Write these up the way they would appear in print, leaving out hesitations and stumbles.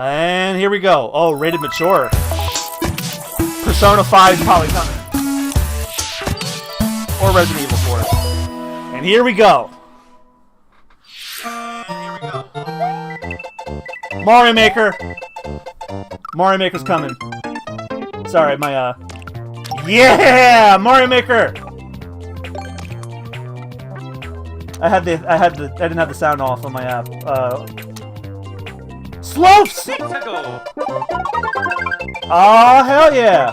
And here we go. Oh, rated mature. Persona 5 is probably coming. Or Resident Evil 4. And here we go. Mario Maker. Mario Maker's coming. Sorry, my yeah, Mario Maker. I didn't have the sound off on my app. Slopes! Oh, hell yeah!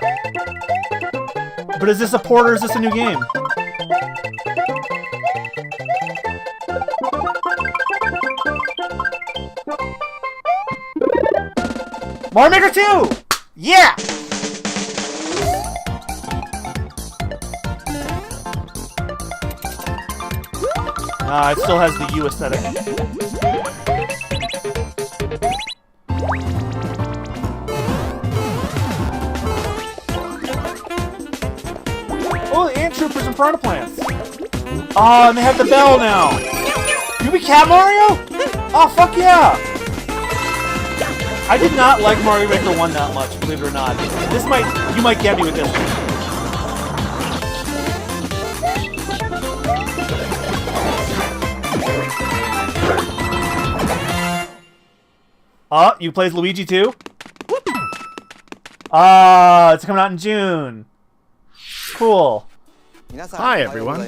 But is this a port or is this a new game? Mario Maker 2! Yeah! It still has the U aesthetic. Oh, the Ant Troopers and Piranha Plants. Oh, and they have the bell now. You be Cat Mario? Oh, fuck yeah! I did not like Mario Maker 1 that much, believe it or not. You might get me with this one. You played Luigi too? It's coming out in June. Cool. Hi everyone.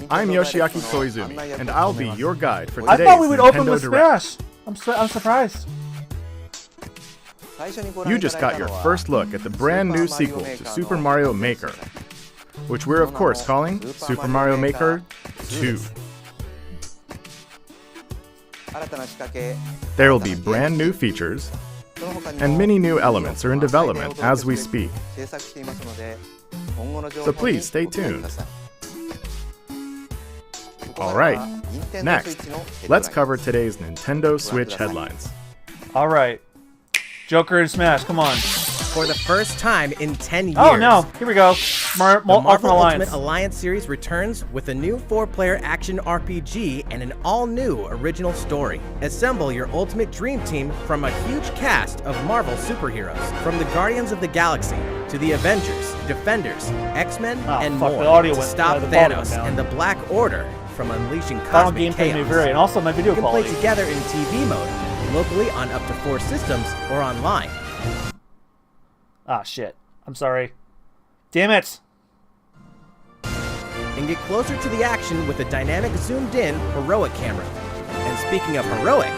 I'm Yoshiaki Koizumi, and I'll be your guide for today's I thought we would open Nintendo with Direct. Smash. I'm surprised. You just got your first look at the brand new sequel to Super Mario Maker, which we're of course calling Super Mario Maker 2. There will be brand new features, and many new elements are in development as we speak. So please stay tuned. Alright, next, let's cover today's Nintendo Switch headlines. Alright. Joker and Smash, come on. For the first time in 10 years. Oh no, here we go. The Marvel Alliance. Ultimate Alliance series returns with a new 4-player action RPG and an all-new original story. Assemble your ultimate dream team from a huge cast of Marvel superheroes, from the Guardians of the Galaxy to the Avengers, Defenders, X-Men, and more, to stop Thanos and the Black Order from unleashing cosmic chaos. And also my video you can quality. play together in TV mode, locally on up to 4 systems, or online. Ah, shit. I'm sorry. Damn it! And get closer to the action with a dynamic zoomed-in heroic camera. And speaking of heroic,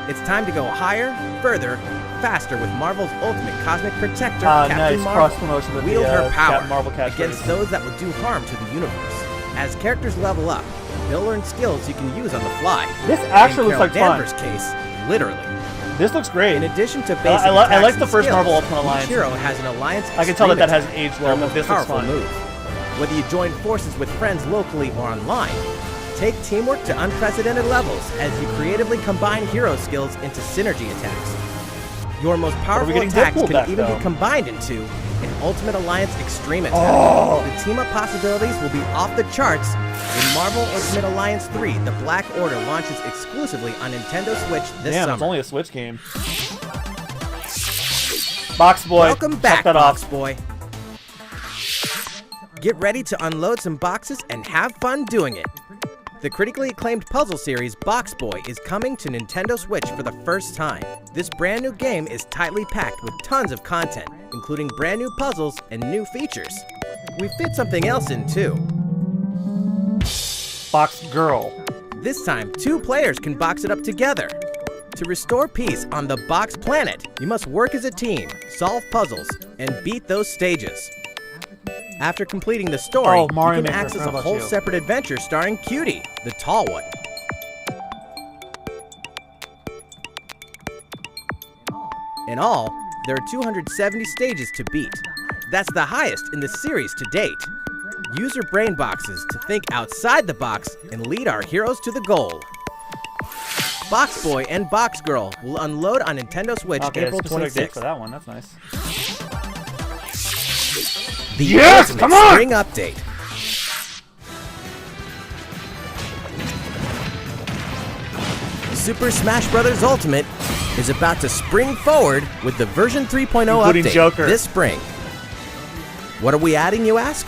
it's time to go higher, further, faster with Marvel's ultimate cosmic protector, Captain Marvel. Cross-promotion with Wield her power Marvel against those that would do harm to the universe. As characters level up, they'll learn skills you can use on the fly. This actually looks like fun. In Danvers' case, literally. This looks great. In addition to basic I like the first skills, Marvel Ultimate Alliance. Each hero has an alliance. I can tell that hasn't aged well, but this looks fun. Move. Whether you join forces with friends locally or online, take teamwork to unprecedented levels as you creatively combine hero skills into synergy attacks. Your most powerful attacks can even be combined into an Ultimate Alliance Extreme attack. The team-up possibilities will be off the charts when Marvel Ultimate Alliance 3, The Black Order, launches exclusively on Nintendo Switch this summer. It's only a Switch game. Box Boy. Welcome back, Box Boy. Get ready to unload some boxes and have fun doing it. The critically acclaimed puzzle series Box Boy is coming to Nintendo Switch for the first time. This brand new game is tightly packed with tons of content, including brand new puzzles and new features. We fit something else in too. Box Girl. This time, 2 players can box it up together. To restore peace on the Box Planet, you must work as a team, solve puzzles, and beat those stages. After completing the story, you can access a whole separate adventure starring Cutie, the tall one. In all, there are 270 stages to beat. That's the highest in the series to date. Use your brain boxes to think outside the box and lead our heroes to the goal. Box Boy and Box Girl will unload on Nintendo Switch April 26th. For that one, that's nice. The Ultimate Spring Update. Super Smash Bros. Ultimate is about to spring forward with the version 3.0 Including update Joker. this spring. What are we adding, you ask?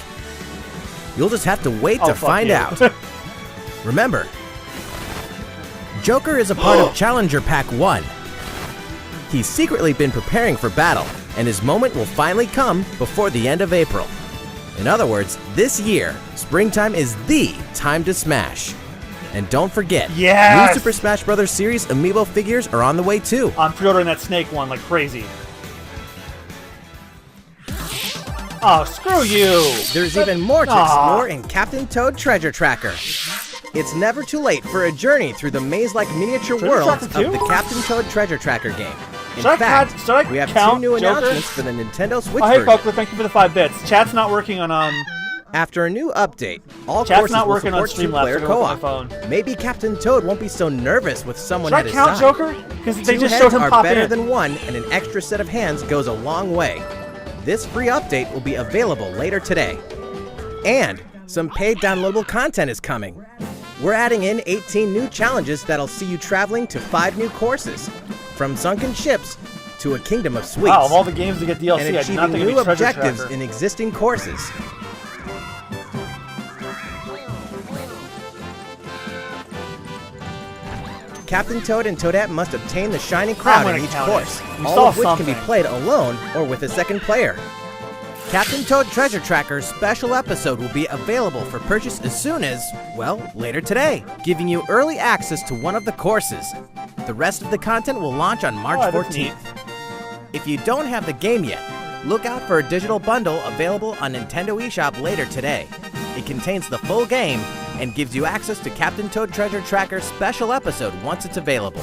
You'll just have to wait to find out. Remember, Joker is a part of Challenger Pack 1. He's secretly been preparing for battle, and his moment will finally come before the end of April. In other words, this year, springtime is the time to smash. And don't forget, Yes! new Super Smash Bros. Series Amiibo figures are on the way too. I'm pre-ordering that Snake one like crazy. Oh, screw you! There's even more to explore in Captain Toad Treasure Tracker. It's never too late for a journey through the maze-like miniature Treasure worlds of Tracker 2? the Captain Toad Treasure Tracker game. In Should I fact, count- should I we have 2 count new Joker? announcements for the Nintendo Switch Oh, hey, version. Coker, thank you for the 5 bits. Chat's not working on, After a new update, all Chat's courses not will working on support Streamlabs. 2-player I gotta look at co-op. my phone. Maybe Captain Toad won't be so nervous with someone Should I at his count side. Joker? Because they 2 just heads showed him are pop better in. than 1, and an extra set of hands goes a long way. This free update will be available later today. And some paid downloadable content is coming. We're adding in 18 new challenges that'll see you traveling to 5 new courses, from sunken ships to a kingdom of sweets, Wow, of all the games to get DLC, and I did not achieving think it'd new be Treasure objectives Tracker. in existing courses. Captain Toad and Toadette must obtain the Shining Crown gonna in each count it. course, You all saw of which can be something. played alone or with a second player. Captain Toad Treasure Tracker's special episode will be available for purchase as soon as, well, later today, giving you early access to one of the courses. The rest of the content will launch on March Oh, that's 14th. If you don't have the game yet, look out for a digital bundle available on Nintendo eShop later today. It contains the full game and gives you access to Captain Toad Treasure Tracker's special episode once it's available.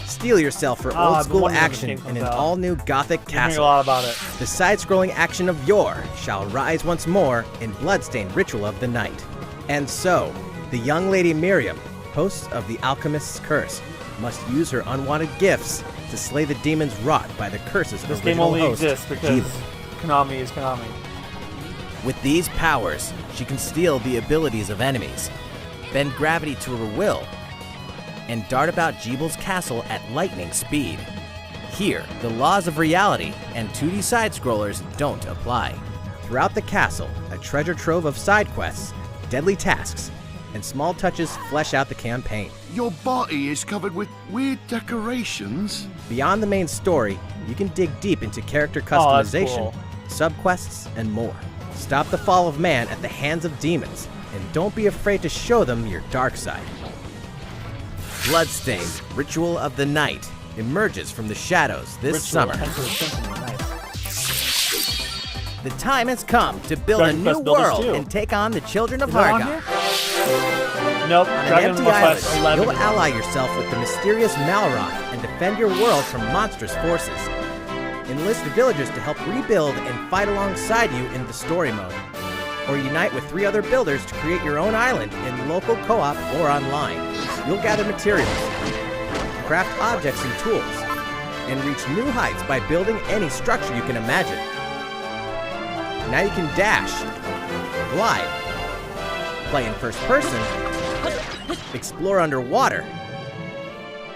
Steel yourself for I've been old-school wondering when this action game in comes an out. all-new Gothic I'm hearing a castle. lot about it. The side-scrolling action of yore shall rise once more in bloodstained ritual of the night. And so, the young lady Miriam, host of the Alchemist's Curse, must use her unwanted gifts to slay the demons wrought by the curses of This original game only host, exists because Gila. Konami is Konami. With these powers, she can steal the abilities of enemies, bend gravity to her will, and dart about Jeebel's castle at lightning speed. Here, the laws of reality and 2D side-scrollers don't apply. Throughout the castle, a treasure trove of side quests, deadly tasks, and small touches flesh out the campaign. Your body is covered with weird decorations. Beyond the main story, you can dig deep into character Oh, that's customization, cool. subquests, and more. Stop the fall of man at the hands of demons, and don't be afraid to show them your dark side. Bloodstained Ritual of the Night emerges from the shadows this Ritual, summer. Enter the Symphony, nice. The time has come to build Dragon a Quest new Builders world 2. and take on the children of Is that on Harga. here? Nope. On an Dragon empty Quest island, 11. you'll ally yourself with the mysterious Malroth and defend your world from monstrous forces. Enlist villagers to help rebuild and fight alongside you in the story mode. Or unite with 3 other builders to create your own island in local co-op or online. You'll gather materials, craft objects and tools, and reach new heights by building any structure you can imagine. Now you can dash, glide, play in first person, explore underwater,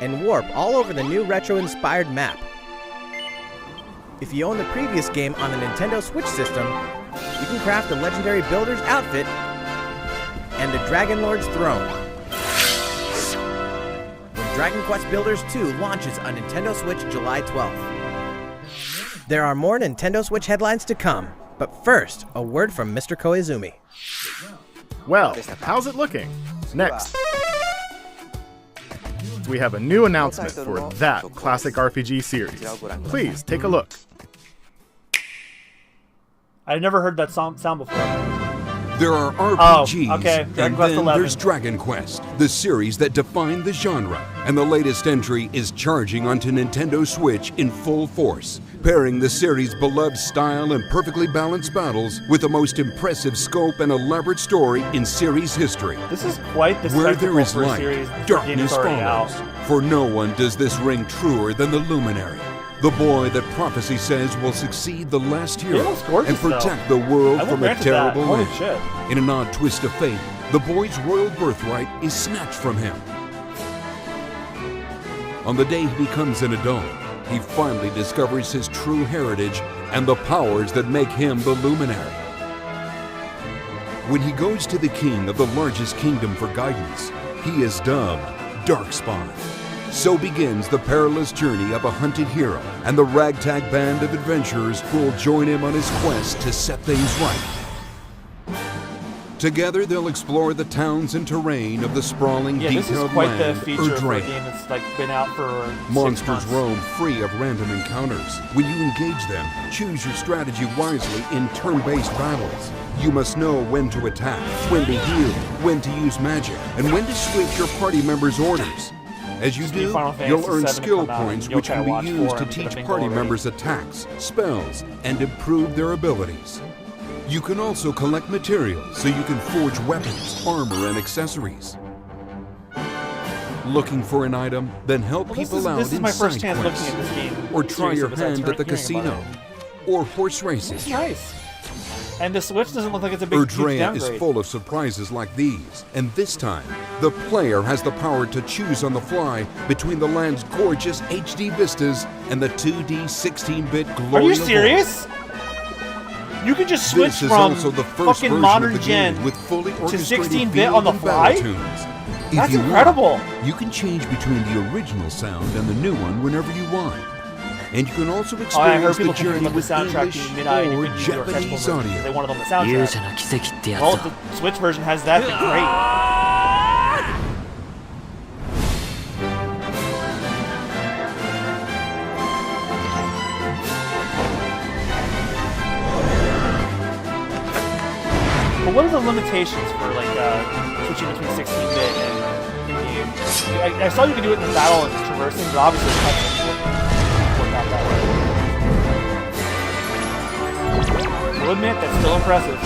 and warp all over the new retro-inspired map. If you own the previous game on the Nintendo Switch system, you can craft the legendary builder's outfit and the Dragon Lord's throne. When Dragon Quest Builders 2 launches on Nintendo Switch July 12th. There are more Nintendo Switch headlines to come, but first, a word from Mr. Koizumi. Well, how's it looking? Next, we have a new announcement for that classic RPG series. Please take a look. I've never heard that sound before. There are RPGs, okay. Dragon and Quest then 11. there's Dragon Quest, the series that defined the genre. And the latest entry is charging onto Nintendo Switch in full force, pairing the series' beloved style and perfectly balanced battles with the most impressive scope and elaborate story in series history. This is quite the Where spectacle there is for a light, series. for a game darkness that's already follows. out. For no one does this ring truer than the Luminary, the boy that prophecy says will succeed the last hero looks gorgeous, and protect the world I will from a grant it that. terrible Holy land. shit. In an odd twist of fate, the boy's royal birthright is snatched from him. On the day he becomes an adult, he finally discovers his true heritage and the powers that make him the luminary. When he goes to the king of the largest kingdom for guidance, he is dubbed Darkspawn. So begins the perilous journey of a hunted hero and the ragtag band of adventurers who will join him on his quest to set things right. Together, they'll explore the towns and terrain of the sprawling, Yeah, this is detailed quite the land feature for a Erdrea. game that's like been out for 6 Monsters months. roam free of random encounters. When you engage them, choose your strategy wisely in turn-based battles. You must know when to attack, when to heal, when to use magic, and when to switch your party members' orders. As you do, Final Fantasy you'll earn VII to skill come out, points and which Yokai can Watch be used 4 to and get a teach bingo party already. members attacks, spells, and improve their abilities. You can also collect materials so you can forge weapons, armor, and accessories. Looking for an item? Then help Well, people out this is in my first side chance quests. looking at this game. Or try seriously, your besides hand at the hearing about casino. it. Or horse races. It's nice. And the Switch doesn't look like it's a big huge Erdrea is downgrade. full of surprises like these, and this time, the player has the power to choose on the fly between the land's gorgeous HD vistas and the 2D 16-bit glory. Are you of old. serious? You can just switch This is from also the first fucking version modern of the gen game with fully to orchestrated 16-bit field on the and fly? battle tunes. If That's you want, incredible. you can change between the original sound and the new one whenever you want. And you can also Oh, I heard experience people the complaining journey about the with soundtrack English being mid-eye and you or couldn't use your Japanese textbook version. They audio. wanted on the soundtrack. 勇者の奇跡ってやつ Well, だ if the Switch version has that, then great. But what are the limitations for like switching between 16-bit and in-game? I saw you could do it in the battle and traversing, but obviously the cutscenes work out that way. I'll admit, that's still impressive.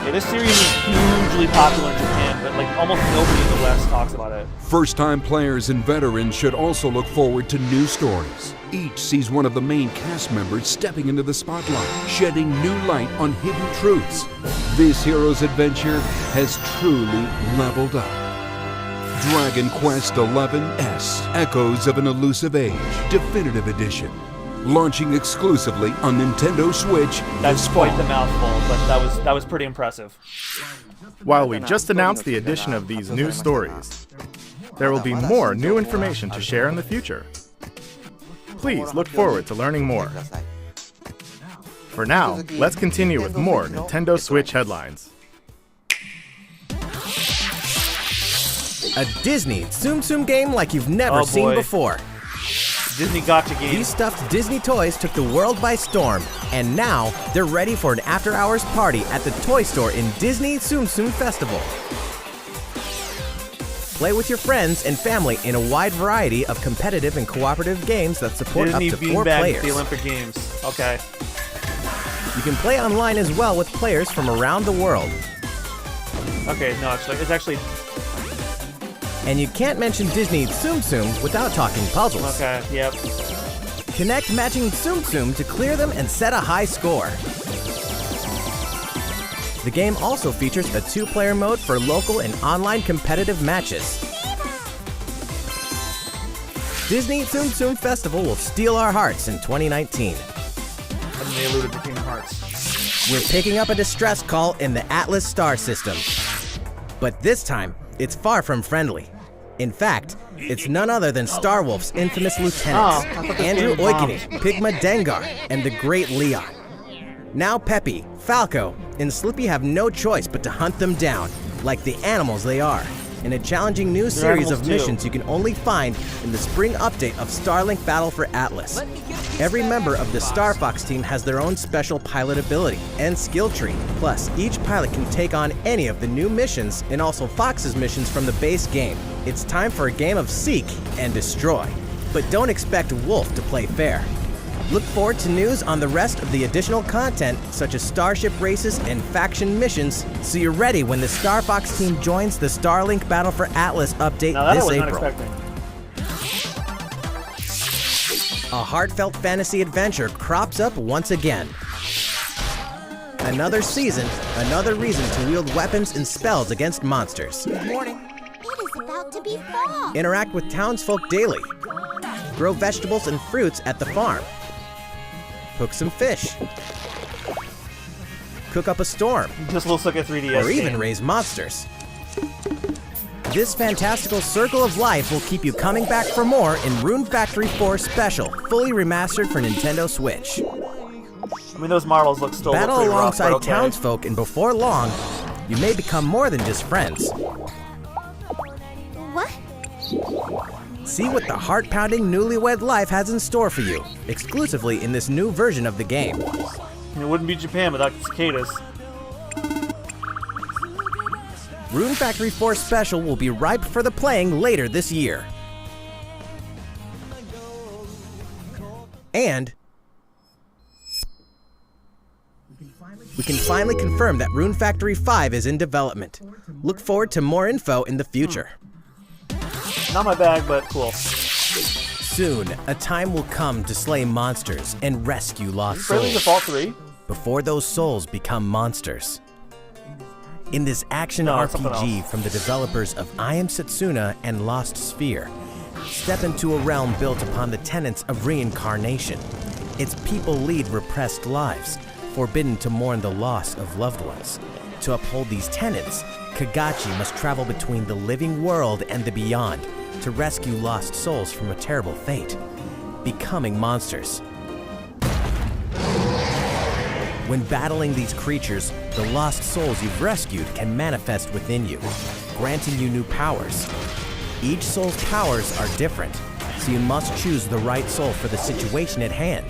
Yeah, this series is hugely popular in Japan, but like almost nobody in the West talks about it. First-time players and veterans should also look forward to new stories. Each sees one of the main cast members stepping into the spotlight, shedding new light on hidden truths. This hero's adventure has truly leveled up. Dragon Quest XI-S, Echoes of an Elusive Age, Definitive Edition. Launching exclusively on Nintendo Switch That's this quite fall. the mouthful, but that was pretty impressive. While we just announced the addition of these new stories, there will be more new information to share in the future. Please look forward to learning more. For now, let's continue with more Nintendo Switch headlines. A Disney Tsum Tsum game like you've never Oh, seen boy. before. Disney gotcha game. These stuffed Disney toys took the world by storm, and now they're ready for an after-hours party at the toy store in Disney Tsum Tsum Festival. Play with your friends and family in a wide variety of competitive and cooperative games that support Disney up to 4 beanbag players. at the Olympic Games. Okay. You can play online as well with players from around the world. Okay, no, it's actually And you can't mention Disney Tsum Tsum without talking puzzles. okay. Yep. Connect matching Tsum Tsum to clear them and set a high score. The game also features a 2-player mode for local and online competitive matches. Disney Tsum Tsum Festival will steal our hearts in 2019. And they alluded to Kingdom Hearts. We're picking up a distress call in the Atlas star system. But this time, it's far from friendly. In fact, it's none other than Starwolf's infamous lieutenants, Oh, I thought this Andrew game bombed. Oikinen, Pigma Dengar, and the Great Leon. Now Peppy, Falco, and Slippy have no choice but to hunt them down, like the animals they are, in a challenging new series of animals too. missions you can only find in the spring update of Starlink Battle for Atlas. Every member of the Star Fox team has their own special pilot ability and skill tree. Plus, each pilot can take on any of the new missions and also Fox's missions from the base game. It's time for a game of seek and destroy. But don't expect Wolf to play fair. Look forward to news on the rest of the additional content, such as starship races and faction missions, so you're ready when the Star Fox team joins the Starlink Battle for Atlas update Now that I this was not April. expecting. A heartfelt fantasy adventure crops up once again. Another season, another reason to wield weapons and spells against monsters. It is about to be fall. Interact with townsfolk daily. Grow vegetables and fruits at the farm. Cook some fish. Cook up a storm. This looks like a 3DS Or even game. raise monsters. This fantastical circle of life will keep you coming back for more in Rune Factory 4 Special, fully remastered for Nintendo Switch. I mean, those models look still Battle pretty rough, alongside but okay. townsfolk, and before long, you may become more than just friends. What? See what the heart-pounding newlywed life has in store for you, exclusively in this new version of the game. It wouldn't be Japan without cicadas. Rune Factory 4 Special will be ripe for the playing later this year. And we can finally confirm that Rune Factory 5 is in development. Look forward to more info in the future. Not my bag, but cool. Soon, a time will come to slay monsters and rescue lost Friendly souls Default 3? before those souls become monsters. In this action No, it's something RPG else. from the developers of I Am Setsuna and Lost Sphere, step into a realm built upon the tenets of reincarnation. Its people lead repressed lives, forbidden to mourn the loss of loved ones. To uphold these tenets, Kagachi must travel between the living world and the beyond to rescue lost souls from a terrible fate, becoming monsters. When battling these creatures, the lost souls you've rescued can manifest within you, granting you new powers. Each soul's powers are different, so you must choose the right soul for the situation at hand.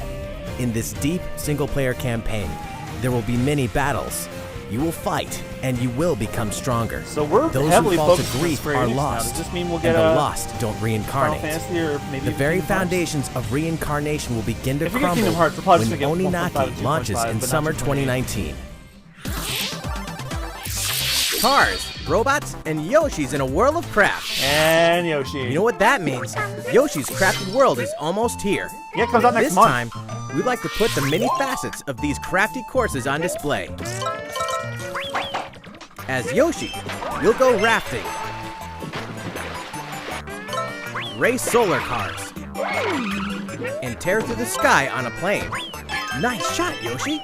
In this deep single-player campaign, there will be many battles. You will fight, and you will become stronger. So we're Those heavily who fall to focused on grief Square are Enix now. lost, Does this mean we'll and get the a lost don't Final reincarnate. Fantasy or maybe The very Kingdom Hearts? foundations of reincarnation will begin to If we get crumble Kingdom Hearts, we're probably when just gonna get 1.5 Oninaki to launches 2.5, in but not summer 2.8. 2019. Cars, robots, and Yoshis in a world of craft. And Yoshi. You know what that means? Yoshi's Crafted World is almost here. Yeah, it comes out next This month. time, we'd like to put the many facets of these crafty courses on display. As Yoshi, you'll go rafting, race solar cars, and tear through the sky on a plane. Nice shot, Yoshi!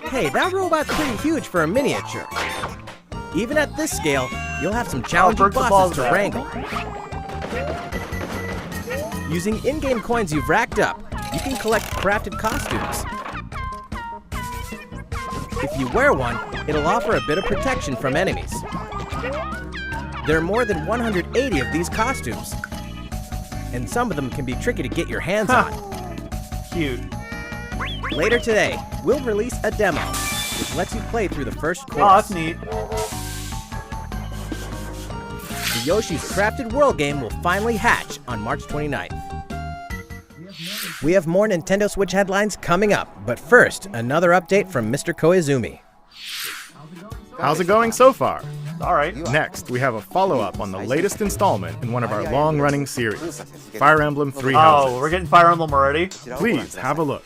Hey, that robot's pretty huge for a miniature. Even at this scale, you'll have some challenging break the balls bosses to back. wrangle. Using in-game coins you've racked up, you can collect crafted costumes. If you wear one, it'll offer a bit of protection from enemies. There are more than 180 of these costumes, and some of them can be tricky to get your hands on. Cute. Later today, we'll release a demo, which lets you play through the first course. Oh, that's neat. The Yoshi's Crafted World game will finally hatch on March 29th. We have more Nintendo Switch headlines coming up, but first, another update from Mr. Koizumi. How's it going so far? Alright. Next, we have a follow-up on the latest installment in one of our long-running series, Fire Emblem Three Oh, Houses. we're getting Fire Emblem already? Please have a look.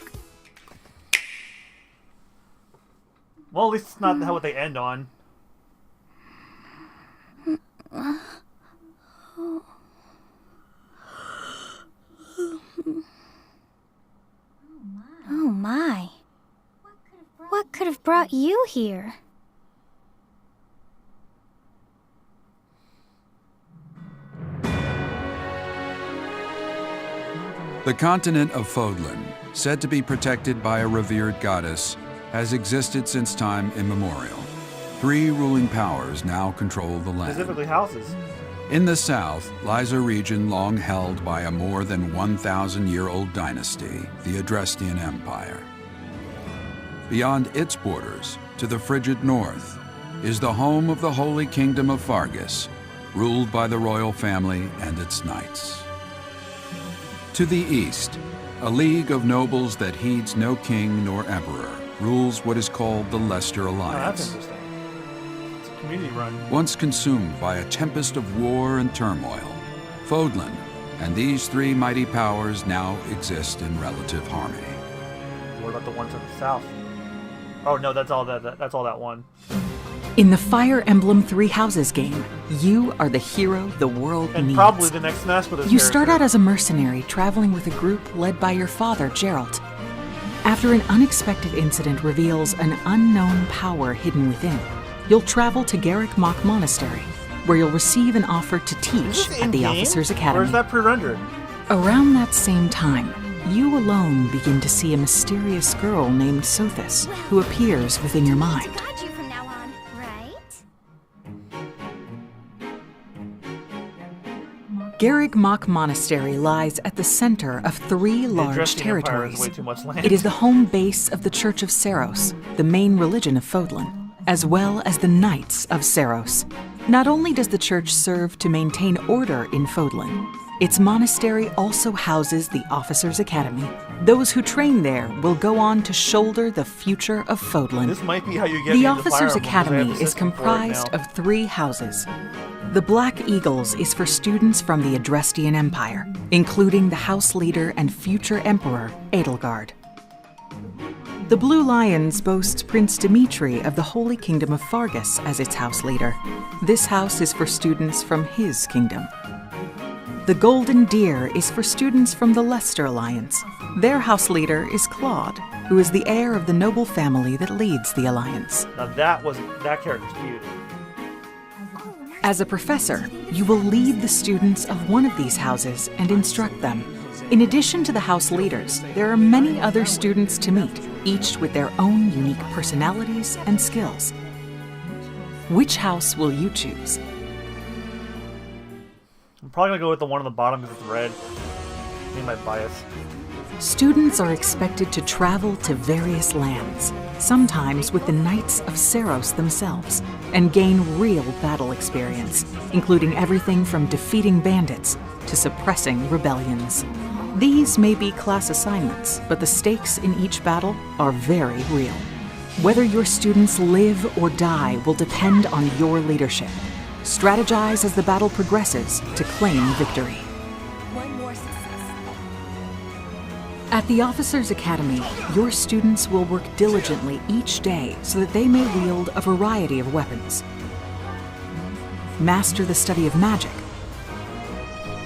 Well, at least it's not what they end on. Oh my. What could have brought you here? The continent of Fodlan, said to be protected by a revered goddess, has existed since time immemorial. 3 ruling powers now control the land. Specifically houses. In the south lies a region long held by a more than 1,000-year-old dynasty, the Adrestian Empire. Beyond its borders, to the frigid north, is the home of the Holy Kingdom of Fargus, ruled by the royal family and its knights. To the east, a league of nobles that heeds no king nor emperor rules what is called the Leicester Oh, that's Alliance. interesting. It's a community run. Once consumed by a tempest of war and turmoil, Fodlan and these 3 mighty powers now exist in relative harmony. What about the ones in the south? Oh no, that's all that one. In the Fire Emblem Three Houses game, you are the hero the world And needs. probably the next Smash Bros. You start out as a mercenary traveling with a group led by your father, Geralt. After an unexpected incident reveals an unknown power hidden within, you'll travel to Garrick Mach Monastery, where you'll receive an offer to teach at the Officers' Academy. Or is that pre-rendered? Around that same time, you alone begin to see a mysterious girl named Sothis, who appears within your mind. Got you from now on, right? Garrick Mach Monastery lies at the center of three large Addressing Empire is territories. way too much land. It is the home base of the Church of Seiros, the main religion of Fodlan, as well as the Knights of Seiros. Not only does the church serve to maintain order in Fodlan, its monastery also houses the Officers' Academy. Those who train there will go on to shoulder the future of Fodlan. This might be how you get The into Officers' Fire Emblem, 'cause I have Academy the is system for it comprised now. of 3 houses. The Black Eagles is for students from the Adrestian Empire, including the house leader and future emperor, Edelgard. The Blue Lions boasts Prince Dimitri of the Holy Kingdom of Fargus as its house leader. This house is for students from his kingdom. The Golden Deer is for students from the Leicester Alliance. Their house leader is Claude, who is the heir of the noble family that leads the Alliance. Now that character's cute. As a professor, you will lead the students of one of these houses and instruct them. In addition to the house leaders, there are many other students to meet, each with their own unique personalities and skills. Which house will you choose? I'm probably gonna go with the one on the bottom because it's red. Maybe my bias. Students are expected to travel to various lands, sometimes with the Knights of Seiros themselves, and gain real battle experience, including everything from defeating bandits to suppressing rebellions. These may be class assignments, but the stakes in each battle are very real. Whether your students live or die will depend on your leadership. Strategize as the battle progresses to claim victory. One more success. At the Officers' Academy, your students will work diligently each day so that they may wield a variety of weapons. Master the study of magic,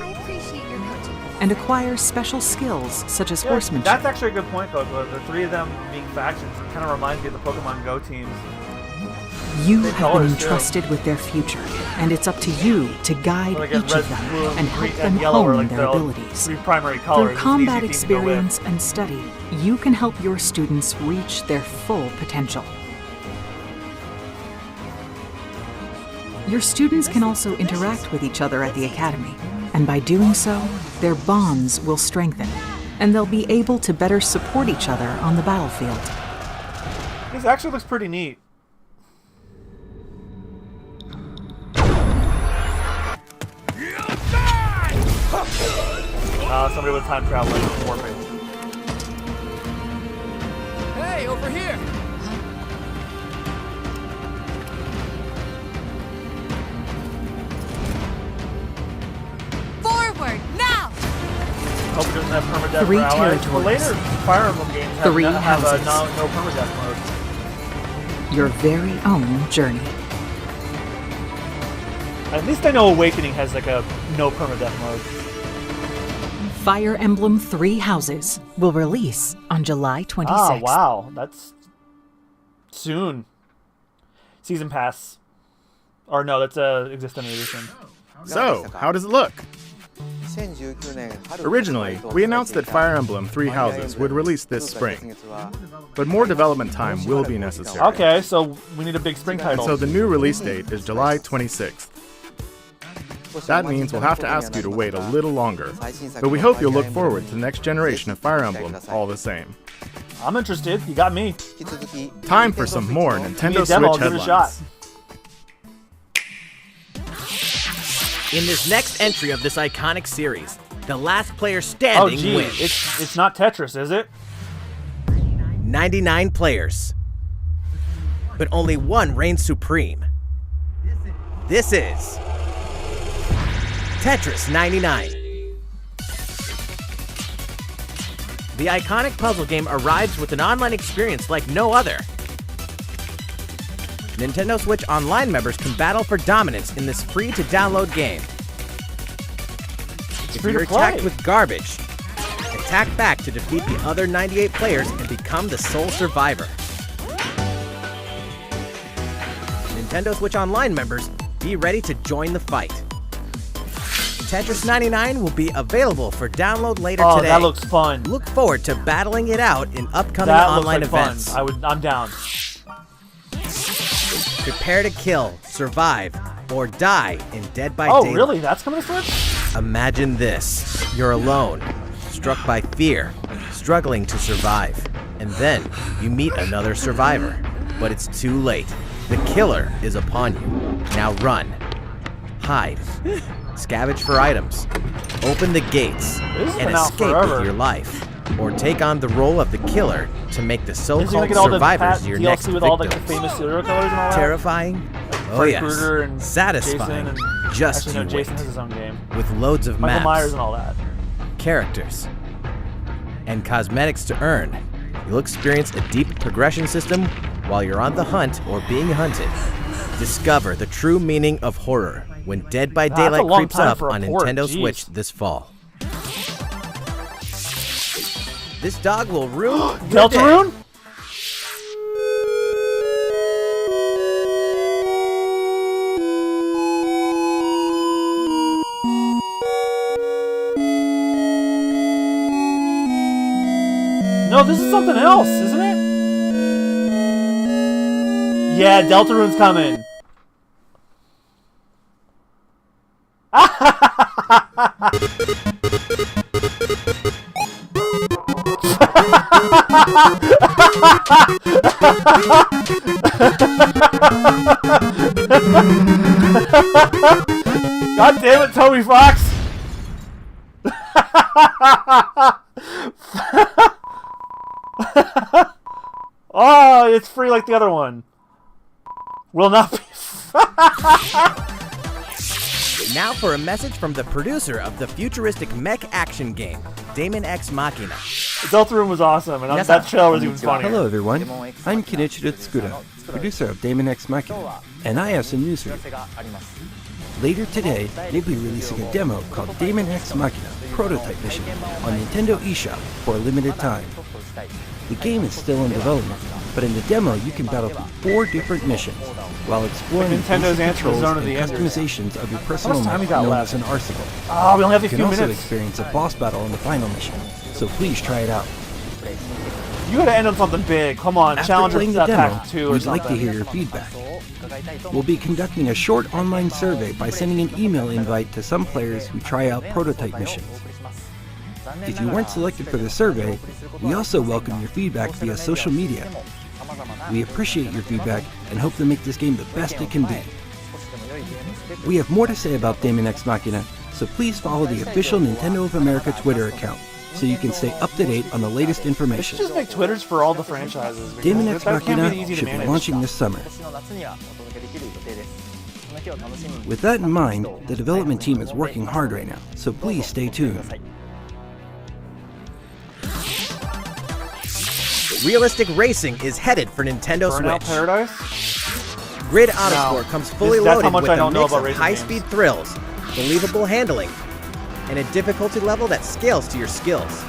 I appreciate your coaching. and acquire special skills such as Yeah, horsemanship. that's actually a good point, though. The 3 of them being factions kind of reminds me of the Pokemon Go teams. You They have colors, been too. entrusted with their future, and it's up to you to guide Like each red, of them blue, and help green, them and yellow are hone like their the abilities. 3 primary colors. Through It's an combat easy team to go with. experience and study, you can help your students reach their full potential. Your students can also interact with each other at the Academy, and by doing so, their bonds will strengthen, and they'll be able to better support each other on the battlefield. This actually looks pretty neat. Somebody with time traveling warping. Hey, over here! Forward, now! Hope it doesn't have permadeath 3 for allies. The territories. later Fire Emblem games have, 3 have a houses. no permadeath mode. Your very own journey. At least I know Awakening has like a no permadeath mode. Fire Emblem Three Houses will release on July 26th. Ah, wow. That's soon. Season Pass. Or no, that's a existing edition. So, how does it look? Originally, we announced that Fire Emblem Three Houses would release this spring, but more development time will be necessary. Okay, so we need a big spring And title. so the new release date is July 26th. That means we'll have to ask you to wait a little longer, but we hope you'll look forward to the next generation of Fire Emblem all the same. I'm interested. You got me. Time for some more Give me Nintendo a demo, I'll Switch give it a shot. headlines. In this next entry of this iconic series, the last player Oh, standing gee. wins. It's not Tetris, is it? 99 players. But only one reigns supreme. This is Tetris 99. The iconic puzzle game arrives with an online experience like no other. Nintendo Switch Online members can battle for dominance in this free-to-download game. If free to you're play. attacked with garbage, attack back to defeat the other 98 players and become the sole survivor. Nintendo Switch Online members, be ready to join the fight. Tetris 99 will be available for download later Oh, today. that looks fun. Look forward to battling it out in upcoming That online looks like events. fun. I'm down. Prepare to kill, survive, or die in Dead by Oh, Daylight. really? That's coming to Switch? Imagine this. You're alone, struck by fear, struggling to survive. And then you meet another survivor. But it's too late. The killer is upon you. Now run. Hide. Scavenge for items. Open the gates This has and been out escape forever. with your life. Or take on the role of the killer to make the Isn't he gonna so-called get all the survivors your DLC next with all the victims. famous serial killers and all that? Terrifying? Oh Freddy yes. Krueger and Satisfying? Jason and, Just actually, no, you Jason wait. has his own game. With loads of Michael maps, Myers and all that. characters, and cosmetics to earn. You'll experience a deep progression system while you're on the hunt or being hunted. Discover the true meaning of horror when Dead by That's a Daylight long creeps time up for a on port, Nintendo jeez. Switch this fall. This dog will ruin your day. Deltarune? No, this is something else, isn't it? Yeah, Deltarune's coming. God damn it, Toby Fox! Oh, it's free like the other one. Will not be. Now for a message from the producer of the futuristic mech action game, Daemon X Machina. Deltarune was awesome, and that trailer was even funnier. Hello everyone, I'm Kenichiro Tsukura, producer of Daemon X Machina, and I have some news for you. Later today, they'll be releasing a demo called Daemon X Machina Prototype Mission on Nintendo eShop for a limited time. The game is still in development, but in the demo you can battle through 4 different missions while exploring the Nintendo's basic answer to controls Zone of and the Enders. customizations of your personal How much time mech you got known left? as an arsenal. Oh, we only have a You can few also minutes. experience a boss battle in the final mission, so please try it out. You gotta end on something big. Come on, After Challenger playing the demo, Pack 2 or we'd something. like to hear your feedback. We'll be conducting a short online survey by sending an email invite to some players who try out prototype missions. If you weren't selected for the survey, we also welcome your feedback via social media. We appreciate your feedback and hope to make this game the best it can be. We have more to say about Daemon X Machina, so please follow the official Nintendo of America Twitter account so you can stay up to date on the latest They should information. just make Twitters for all the franchises. because Daemon X that can't be Machina easy to should be manage. launching this summer. With that in mind, the development team is working hard right now, so please stay tuned. Realistic racing is headed for Nintendo Burnout Switch. Paradise? Grid Autosport comes fully That's how loaded much with I a don't know mix about of racing high-speed games. thrills, believable handling, and a difficulty level that scales to your skills.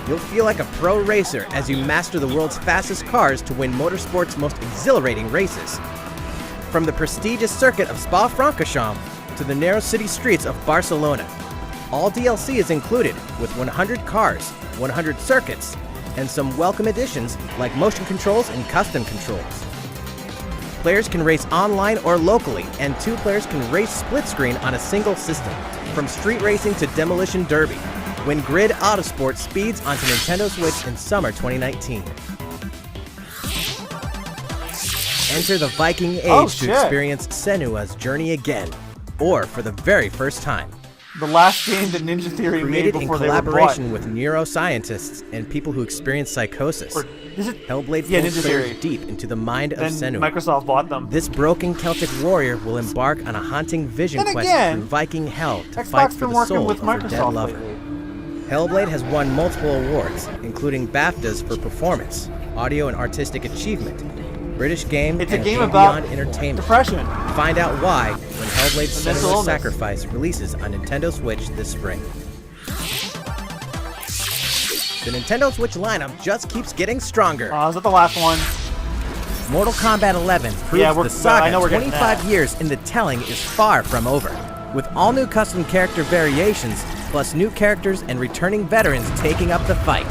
You'll feel like a pro racer as you master the world's fastest cars to win motorsport's most exhilarating races. From the prestigious circuit of Spa-Francorchamps to the narrow city streets of Barcelona, all DLC is included with 100 cars, 100 circuits, and some welcome additions like motion controls and custom controls. Players can race online or locally, and 2 players can race split screen on a single system, from street racing to demolition derby, when Grid Autosport speeds onto Nintendo Switch in summer 2019. Enter the Viking Age Oh, to shit. experience Senua's journey again, or for the very first time. The last game that Ninja Theory made Created in before they were bought. collaboration with neuroscientists and people who experience psychosis, Or, is it? Hellblade Yeah, pulls Ninja players Theory. deep into the mind of Then Senua. Microsoft bought them. This broken Celtic warrior will embark on a haunting vision Then quest again, through Viking hell to Xbox fight for been the working soul with of her dead Microsoft lover. lately. Hellblade has won multiple awards, including BAFTAs for performance, audio and artistic achievement, British game It's and a game game about beyond entertainment. depression. Find out why when Hellblade: mental Senua's illness. Sacrifice releases on Nintendo Switch this spring. The Nintendo Switch lineup just keeps getting stronger. Is that the last one? Mortal Kombat 11 proves Yeah, the I saga know we're getting 25 that. years in the telling is far from over. With all new custom character variations, plus new characters and returning veterans taking up the fight.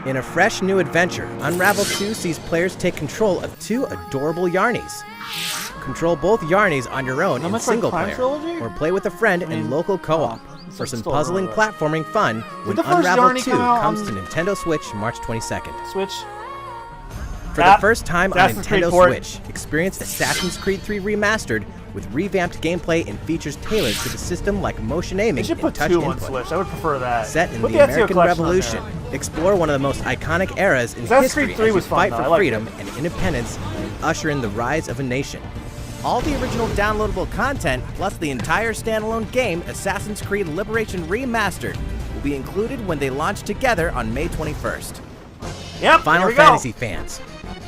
In a fresh new adventure, Unravel 2 sees players take control of 2 adorable Yarnies. Control both Yarnies on your own How in much single like player, Prime Trilogy? or play with a friend in local co-op for some still puzzling early. platforming fun when the first Unravel Yarny 2 come out comes on- to Nintendo Switch March 22nd. Switch. For the first time on Assassin's Creed Nintendo port. Switch, experience Assassin's Creed 3 Remastered with revamped gameplay and features tailored to the system like motion They aiming should and put touch 2 on input. Switch. I would prefer that. Set in Put the Ezio American Collection on Revolution, explore one of the most iconic eras in Assassin's history Creed 3 as you was fun, fight though. I for liked freedom it. and independence and usher in the rise of a nation. All the original downloadable content, plus the entire standalone game, Assassin's Creed Liberation Remastered, will be included when they launch together on May 21st. Yep, Final here we go. Fantasy fans,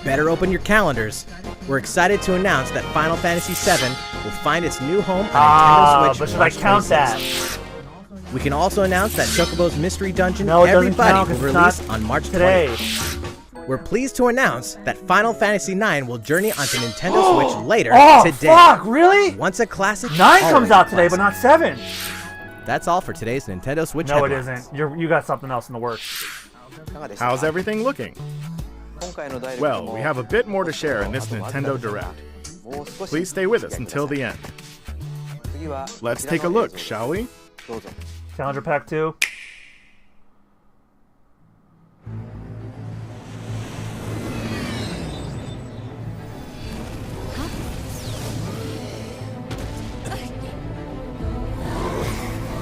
better open your calendars. We're excited to announce that Final Fantasy VII will find its new home on Nintendo Switch. But should I March count 26th. We can also announce that Chocobo's Mystery Dungeon No, it doesn't Everybody count will 'cause it's release not on March today. 20th. We're pleased to announce that Final Fantasy IX will journey onto Nintendo Switch later today. Fuck, really? Once a classic, 9 comes always out a today, but classic. not 7. That's all for today's Nintendo Switch No, it headlines. isn't. You got something else in the works. How's everything looking? Well, we have a bit more to share in this Nintendo Direct. Please stay with us until the end. Let's take a look, shall we? Challenger Pack 2.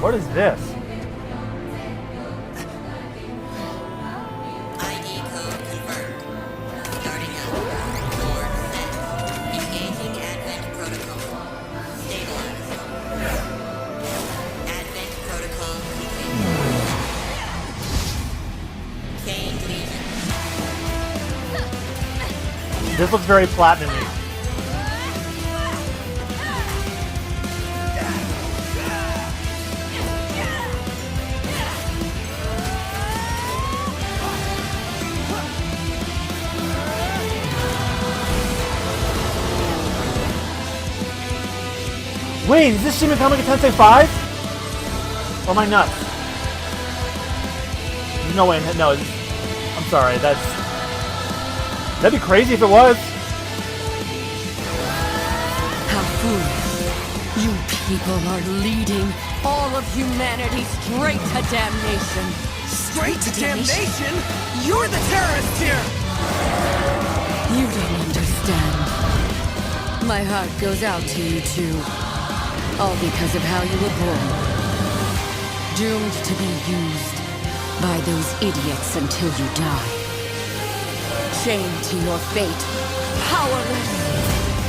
What is this? ID code confirmed. Starting up. Board set. Engaging Advent protocol. Stabilized. Advent protocol complete. Chained Legion. This looks very platinum-y. Wait, is this Shin Megami Tensei 5? Or am I nuts? No way, no. I'm sorry, that'd be crazy if it was. How foolish. You people are leading all of humanity straight to damnation. Straight to damnation? You're the terrorist here! You don't understand. My heart goes out to you two. All because of how you were born. Doomed to be used by those idiots until you die. Chained to your fate. Powerless.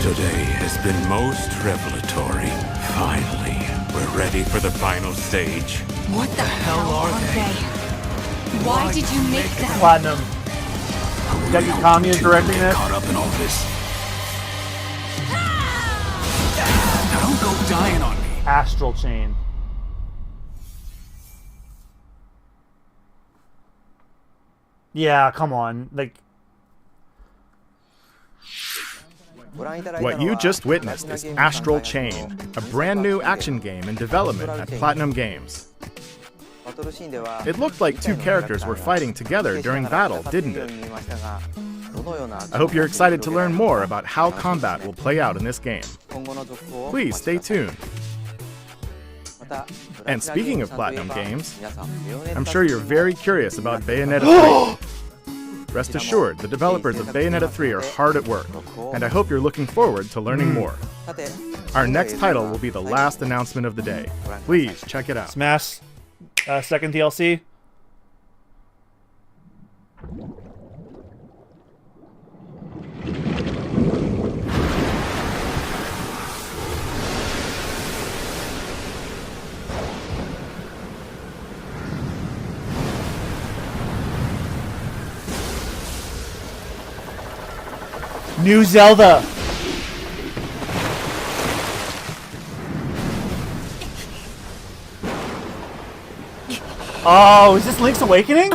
Today has been most revelatory. Finally, we're ready for the final stage. What the hell are they? Why did you make them? Platinum. You got Yukami is directing this. Caught up in all this. Now don't go dying on me. Astral Chain. Yeah, come on. Like, What you just witnessed is Astral Chain, a brand new action game in development at Platinum Games. It looked like 2 characters were fighting together during battle, didn't it? I hope you're excited to learn more about how combat will play out in this game. Please stay tuned. And speaking of Platinum Games, I'm sure you're very curious about Bayonetta 3. Rest assured, the developers of Bayonetta 3 are hard at work, and I hope you're looking forward to learning more. Our next title will be the last announcement of the day. Please check it out. Smash second DLC. New Zelda. Oh, is this Link's Awakening?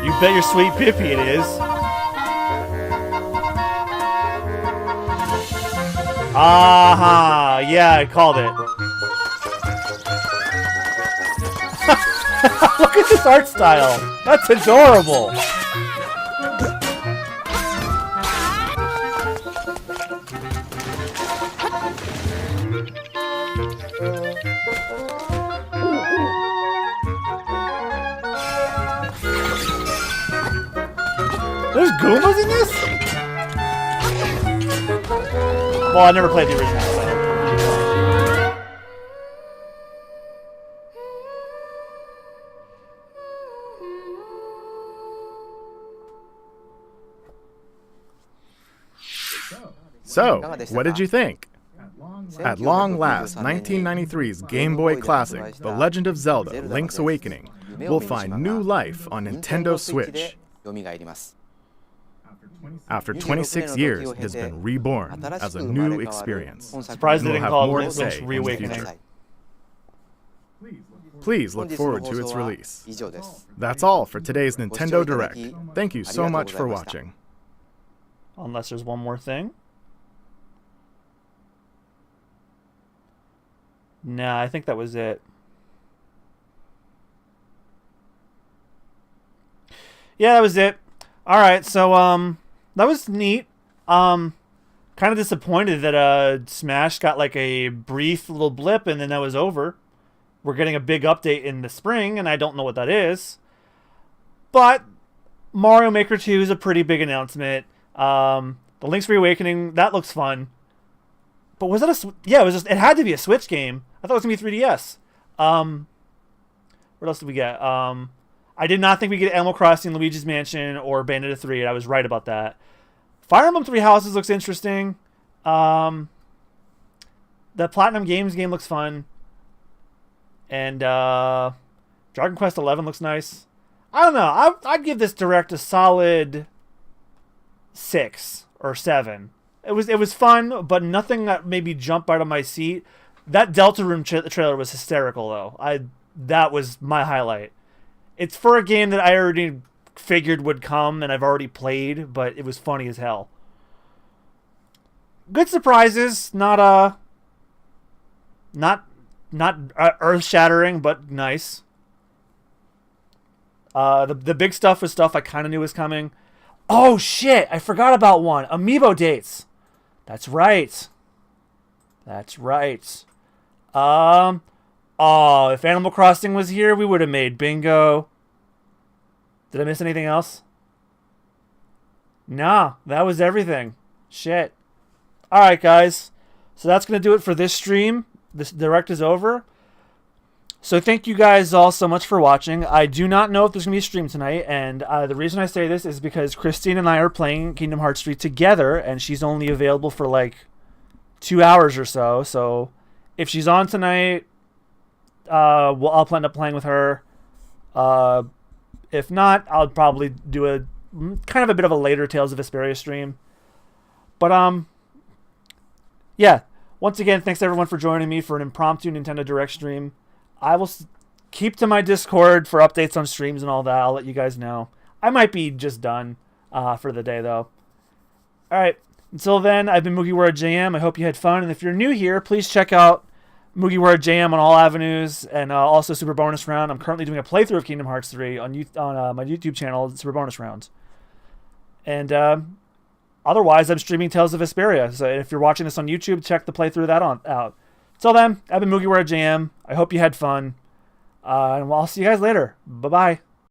You bet your sweet Pippi it is. Aha! Yeah, I called it. Look at this art style. That's adorable. There's Goombas in this? Well, I never played the original, so. So, what did you think? At long last, 1993's Game Boy Classic, The Legend of Zelda: Link's Awakening, will find new life on Nintendo Switch. After 26 years, it has been reborn as a new experience. Surprised they We'll didn't have call more it to Link's say in the Reawakening. future. Please look forward to its release. That's all for today's Nintendo Direct. Thank you so much for watching. Unless there's one more thing. Nah, I think that was it. Yeah, that was it. Alright, so, that was neat. Kind of disappointed that, Smash got, like, a brief little blip and then that was over. We're getting a big update in the spring, and I don't know what that is. But Mario Maker 2 is a pretty big announcement. The Link's Reawakening, that looks fun. But was it a... Yeah, it had to be a Switch game. I thought it was going to be 3DS. What else did we get? I did not think we'd get Animal Crossing, Luigi's Mansion, or Bayonetta 3. I was right about that. Fire Emblem Three Houses looks interesting. The Platinum Games game looks fun. And Dragon Quest XI looks nice. I don't know. I'd give this Direct a solid 6 or 7. It was fun, but nothing that made me jump out of my seat. That Deltarune trailer was hysterical, though. That was my highlight. It's for a game that I already figured would come and I've already played, but it was funny as hell. Good surprises, not earth-shattering, but nice. The big stuff was stuff I kind of knew was coming. Oh shit! I forgot about one. Amiibo dates. That's right. That's right. Oh, if Animal Crossing was here, we would have made bingo. Did I miss anything else? Nah, that was everything. Shit. Alright, guys. So that's going to do it for this stream. This Direct is over. So thank you guys all so much for watching. I do not know if there's going to be a stream tonight, and the reason I say this is because Christine and I are playing Kingdom Hearts 3 together, and she's only available for like 2 hours or so. So if she's on tonight, I'll end up playing with her. If not, I'll probably do a kind of a bit of a later Tales of Vesperia stream. But yeah. Once again, thanks everyone for joining me for an impromptu Nintendo Direct stream. I will keep to my Discord for updates on streams and all that. I'll let you guys know. I might be just done for the day, though. All right. Until then, I've been Mugiwara JM. I hope you had fun. And if you're new here, please check out Mugiwara JM on all avenues and also Super Bonus Round. I'm currently doing a playthrough of Kingdom Hearts 3 on my YouTube channel, Super Bonus Rounds. And otherwise, I'm streaming Tales of Vesperia. So if you're watching this on YouTube, check the playthrough of that out. Till then, I've been Mugiwara JM. I hope you had fun. And I'll see you guys later. Bye-bye.